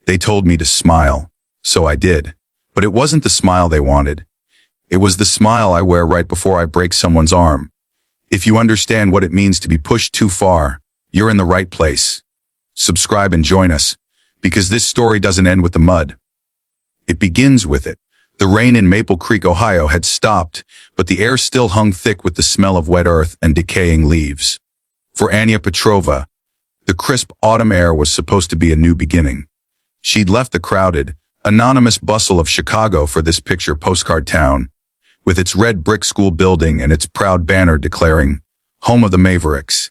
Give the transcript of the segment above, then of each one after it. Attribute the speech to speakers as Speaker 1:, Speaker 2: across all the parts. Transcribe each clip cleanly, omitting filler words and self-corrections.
Speaker 1: They told me to smile, so I did. But it wasn't the smile they wanted. It was the smile I wear right before I break someone's arm. If you understand what it means to be pushed too far, you're in the right place. Subscribe and join us, because this story doesn't end with the mud. It begins with it. The rain in Maple Creek, Ohio had stopped, but the air still hung thick with the smell of wet earth and decaying leaves. For Anya Petrova, the crisp autumn air was supposed to be a new beginning. She'd left the crowded, anonymous bustle of Chicago for this picture postcard town, with its red brick school building and its proud banner declaring, "Home of the Mavericks."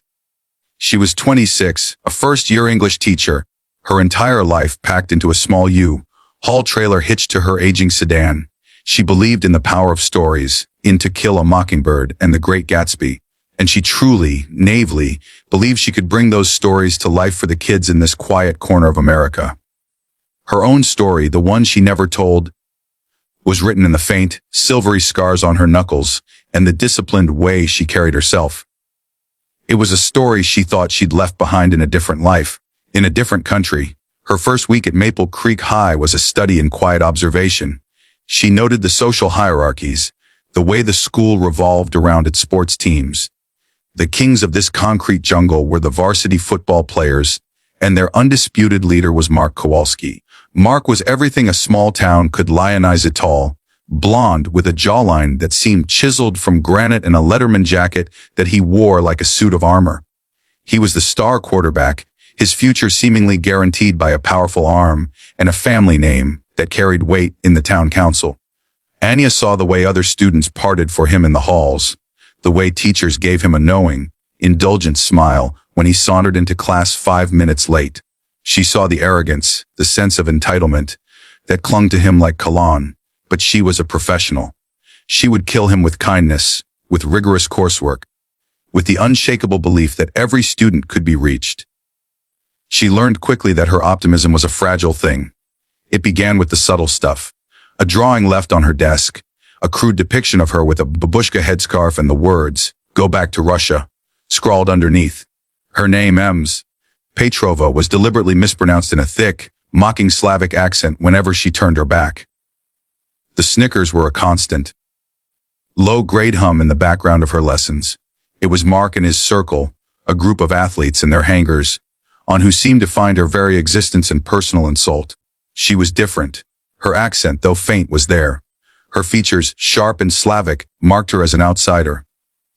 Speaker 1: She was 26, a first-year English teacher, her entire life packed into a small U-Haul trailer hitched to her aging sedan. She believed in the power of stories, in To Kill a Mockingbird and The Great Gatsby, and she truly, naively, believed she could bring those stories to life for the kids in this quiet corner of America. Her own story, the one she never told, was written in the faint, silvery scars on her knuckles and the disciplined way she carried herself. It was a story she thought she'd left behind in a different life, in a different country. Her first week at Maple Creek High was a study in quiet observation. She noted the social hierarchies, the way the school revolved around its sports teams. The kings of this concrete jungle were the varsity football players, and their undisputed leader was Mark Kowalski. Mark was everything a small town could lionize: a tall, blonde with a jawline that seemed chiseled from granite and a Letterman jacket that he wore like a suit of armor. He was the star quarterback, his future seemingly guaranteed by a powerful arm and a family name that carried weight in the town council. Anya saw the way other students parted for him in the halls, the way teachers gave him a knowing, indulgent smile when he sauntered into class 5 minutes late. She saw the arrogance, the sense of entitlement that clung to him like cologne, but she was a professional. She would kill him with kindness, with rigorous coursework, with the unshakable belief that every student could be reached. She learned quickly that her optimism was a fragile thing. It began with the subtle stuff. A drawing left on her desk, a crude depiction of her with a babushka headscarf and the words, "Go back to Russia," scrawled underneath. Her name, Petrova, was deliberately mispronounced in a thick, mocking Slavic accent whenever she turned her back. The snickers were a constant. Low-grade hum in the background of her lessons. It was Mark and his circle, a group of athletes and their hangers, on who seemed to find her very existence an personal insult. She was different. Her accent, though faint, was there. Her features, sharp and Slavic, marked her as an outsider.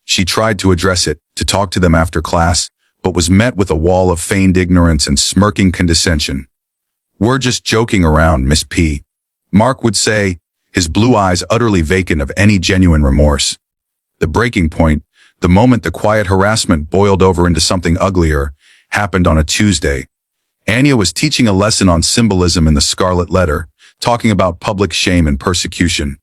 Speaker 1: She tried to address it, to talk to them after class, but was met with a wall of feigned ignorance and smirking condescension. "We're just joking around, Miss P," Mark would say, his blue eyes utterly vacant of any genuine remorse. The breaking point, the moment the quiet harassment boiled over into something uglier, happened on a Tuesday. Anya was teaching a lesson on symbolism in the Scarlet Letter, talking about public shame and persecution.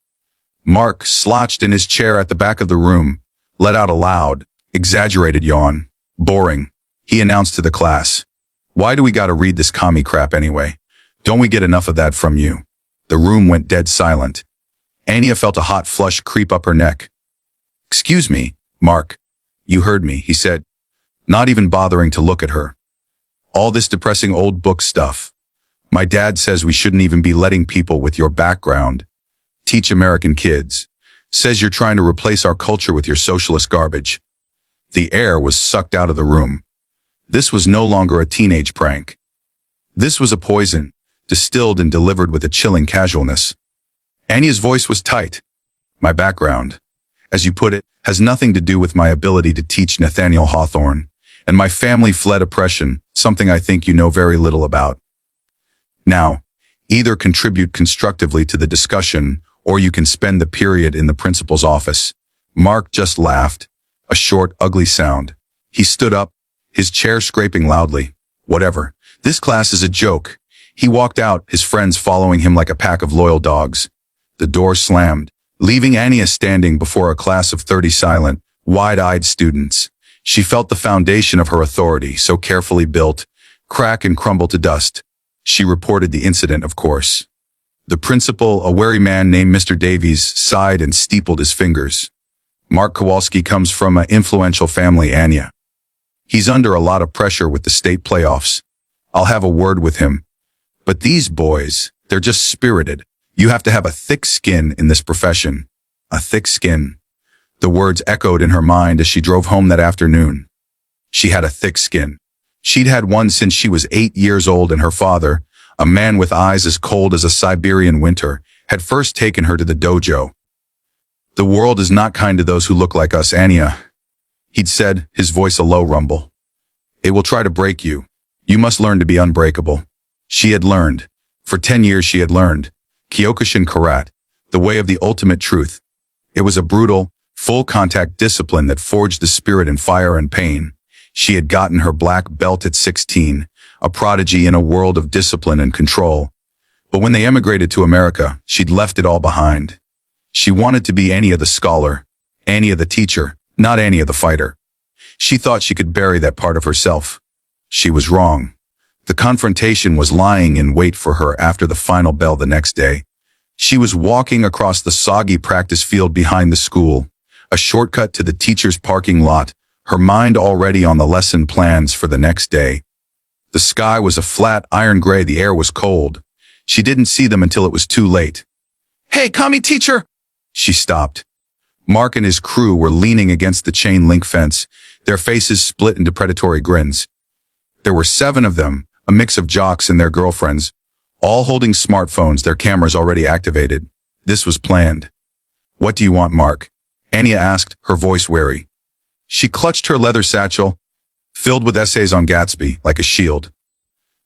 Speaker 1: Mark, slouched in his chair at the back of the room, let out a loud, exaggerated yawn. "Boring," he announced to the class. "Why do we gotta read this commie crap anyway? Don't we get enough of that from you?" The room went dead silent. Anya felt a hot flush creep up her neck. "Excuse me, Mark. You heard me," he said, not even bothering to look at her. "All this depressing old book stuff. My dad says we shouldn't even be letting people with your background teach American kids. Says you're trying to replace our culture with your socialist garbage." The air was sucked out of the room. This was no longer a teenage prank. This was a poison, distilled and delivered with a chilling casualness. Anya's voice was tight. "My background, as you put it, has nothing to do with my ability to teach Nathaniel Hawthorne, and my family fled oppression, something I think you know very little about. Now, either contribute constructively to the discussion, or you can spend the period in the principal's office." Mark just laughed. A short, ugly sound. He stood up, his chair scraping loudly. "Whatever. This class is a joke." He walked out, his friends following him like a pack of loyal dogs. The door slammed, leaving Anya standing before a class of 30 silent, wide-eyed students. She felt the foundation of her authority, so carefully built, crack and crumble to dust. She reported the incident, of course. The principal, a wary man named Mr. Davies, sighed and steepled his fingers. "Mark Kowalski comes from an influential family, Anya. He's under a lot of pressure with the state playoffs. I'll have a word with him. But these boys, they're just spirited. You have to have a thick skin in this profession. A thick skin. The words echoed in her mind as she drove home that afternoon. She had a thick skin. She'd had one since she was 8 years old, and her father, a man with eyes as cold as a Siberian winter, had first taken her to the dojo. "The world is not kind to those who look like us, Anya," he'd said, his voice a low rumble. "It will try to break you. You must learn to be unbreakable." She had learned. For 10 years she had learned. Kyokushin Karate, the way of the ultimate truth. It was a brutal, full-contact discipline that forged the spirit in fire and pain. She had gotten her black belt at 16, a prodigy in a world of discipline and control. But when they emigrated to America, she'd left it all behind. She wanted to be Anya the scholar, Anya the teacher, not Anya the fighter. She thought she could bury that part of herself. She was wrong. The confrontation was lying in wait for her after the final bell the next day. She was walking across the soggy practice field behind the school, a shortcut to the teacher's parking lot, her mind already on the lesson plans for the next day. The sky was a flat iron gray, the air was cold. She didn't see them until it was too late. "Hey, Kami teacher!" She stopped. Mark and his crew were leaning against the chain-link fence, their faces split into predatory grins. There were 7 of them, a mix of jocks and their girlfriends, all holding smartphones, their cameras already activated. This was planned. "What do you want, Mark?" Anya asked, her voice wary. She clutched her leather satchel, filled with essays on Gatsby, like a shield.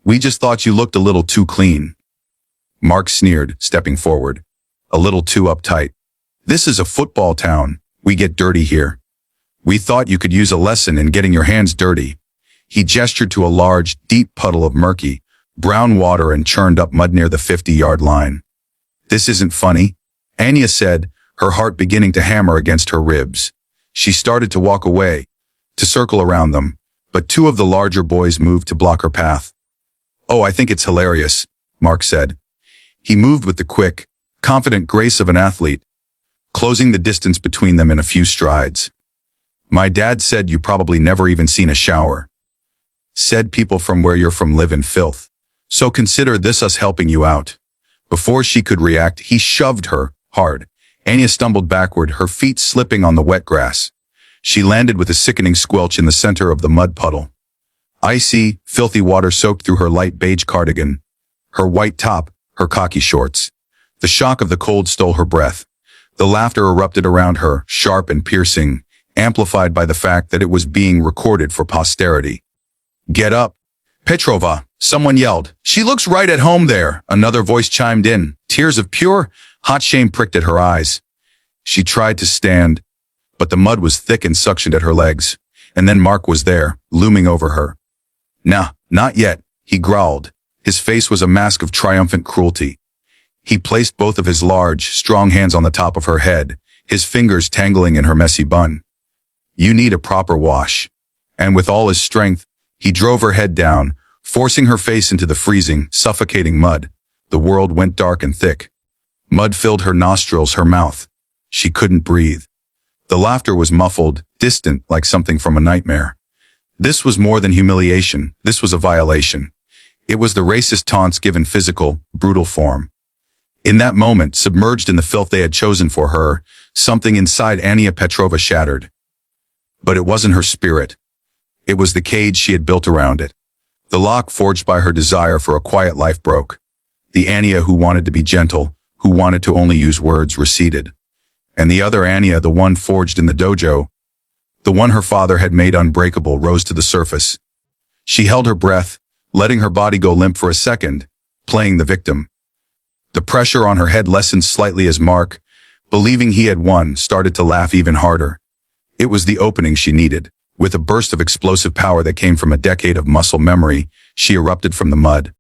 Speaker 1: "We just thought you looked a little too clean." Mark sneered, stepping forward. "A little too uptight. This is a football town. We get dirty here. We thought you could use a lesson in getting your hands dirty." He gestured to a large, deep puddle of murky, brown water and churned up mud near the 50-yard line. "This isn't funny," Anya said, her heart beginning to hammer against her ribs. She started to walk away, to circle around them, but 2 of the larger boys moved to block her path. "Oh, I think it's hilarious," Mark said. He moved with the quick, confident grace of an athlete, closing the distance between them in a few strides. "My dad said you probably never even seen a shower. Said people from where you're from live in filth. So consider this us helping you out." Before she could react, he shoved her hard. Anya stumbled backward, her feet slipping on the wet grass. She landed with a sickening squelch in the center of the mud puddle. Icy, filthy water soaked through her light beige cardigan, her white top, her khaki shorts. The shock of the cold stole her breath. The laughter erupted around her, sharp and piercing, amplified by the fact that it was being recorded for posterity. "Get up, Petrova," someone yelled. "She looks right at home there," another voice chimed in. Tears of pure, hot shame pricked at her eyes. She tried to stand, but the mud was thick and suctioned at her legs. And then Mark was there, looming over her. "Nah, not yet," he growled. His face was a mask of triumphant cruelty. He placed both of his large, strong hands on the top of her head, his fingers tangling in her messy bun. "You need a proper wash." And with all his strength, he drove her head down, forcing her face into the freezing, suffocating mud. The world went dark and thick. Mud filled her nostrils, her mouth. She couldn't breathe. The laughter was muffled, distant, like something from a nightmare. This was more than humiliation. This was a violation. It was the racist taunts given physical, brutal form. In that moment, submerged in the filth they had chosen for her, something inside Anya Petrova shattered. But it wasn't her spirit. It was the cage she had built around it. The lock forged by her desire for a quiet life broke. The Anya who wanted to be gentle, who wanted to only use words, receded. And the other Anya, the one forged in the dojo, the one her father had made unbreakable, rose to the surface. She held her breath, letting her body go limp for a second, playing the victim. The pressure on her head lessened slightly as Mark, believing he had won, started to laugh even harder. It was the opening she needed. With a burst of explosive power that came from a decade of muscle memory, she erupted from the mud.